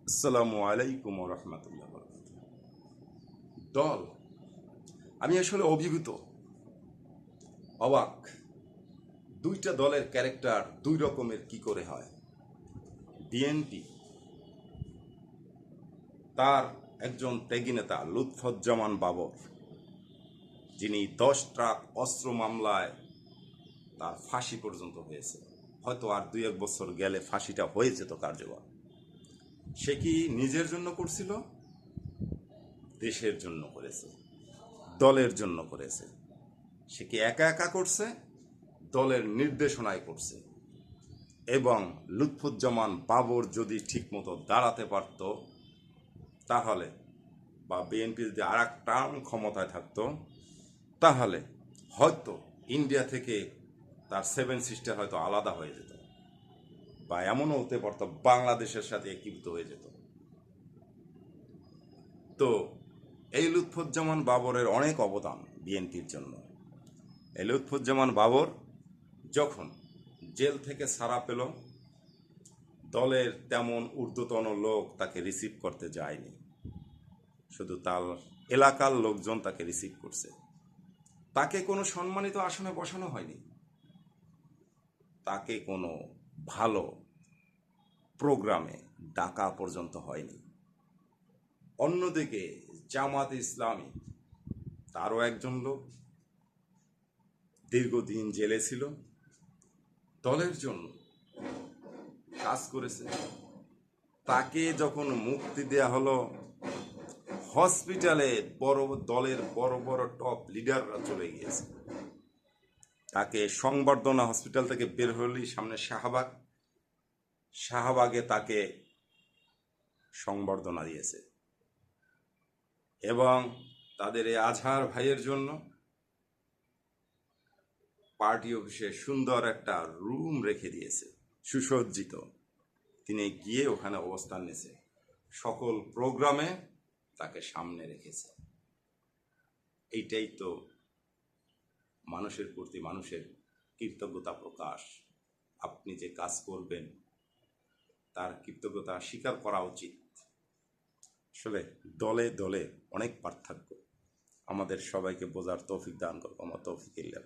আসসালামু আলাইকুম রহমতুল্লাহ। দল, আমি আসলে অভিভূত, অবাক। দুইটা দলের ক্যারেক্টার দুই রকমের কি করে হয়। বিএনপি, তার একজন ত্যাগী নেতা লুৎফুজ্জামান বাবর, যিনি 10 ট্রাক অস্ত্র মামলায় তার ফাঁসি পর্যন্ত হয়েছে, হয়তো আর 2-1 বছর গেলে ফাঁসিটা হয়ে যেত কার্যকর। সে কি নিজের জন্য করছিল? দেশের জন্য করেছে, দলের জন্য করেছে। সে কি একা একা করছে? দলের নির্দেশনায় করছে। এবং লুৎফুজ্জামান বাবর যদি ঠিকমতো দাঁড়াতে পারত, তাহলে বা বিএনপি যদি আর এক টার্ম ক্ষমতায় থাকতো, তাহলে হয়তো ইন্ডিয়া থেকে তার 7 সিস্টার হয়তো আলাদা হয়ে যেত, বা এমনও হতে পারত বাংলাদেশের সাথে একীভূত হয়ে যেত। তো এই লুৎফুজ্জামান বাবরের অনেক অবদান বিএনপির জন্য। এই লুৎফুজ্জামান বাবর যখন জেল থেকে ছাড়া পেল, দলের তেমন ঊর্ধ্বতন লোক তাকে রিসিভ করতে যায়নি, শুধু তার এলাকার লোকজন তাকে রিসিভ করছে। তাকে কোনো সম্মানিত আসনে বসানো হয়নি, তাকে কোনো ভালো প্রোগ্রামে ডাকা পর্যন্ত হয়নি। অন্যদিকে জামাত ইসলামী, তারও একজন লোক দীর্ঘদিন জেলে ছিল, দলের জন্য কাজ করেছে। তাকে যখন মুক্তি দেয়া হলো, হসপিটালে দলের বড় বড় টপ লিডাররা চলে গিয়েছে। তাকে সংবর্ধনা, হসপিটাল থেকে বের হলেই সামনে শাহবাগে তাকে সংবর্ধনা দিয়েছে। এবং তাদের এই আজহার ভাইয়ের জন্য পার্টি অফিসে সুন্দর একটা রুম রেখে দিয়েছে, সুসজ্জিত। তিনি গিয়ে ওখানে অবস্থান নিয়েছে, সকল প্রোগ্রামে তাকে সামনে রেখেছে। এইটাই তো মানুষের প্রতি মানুষের কৃতজ্ঞতা প্রকাশ। আপনি যে কাজ করবেন তার কৃতজ্ঞতা স্বীকার করা উচিত। আসলে দলে দলে অনেক পার্থক্য। আমাদের সবাইকে বোঝার তৌফিক দান করবো। আমার তৌফিক ইল্লাহ।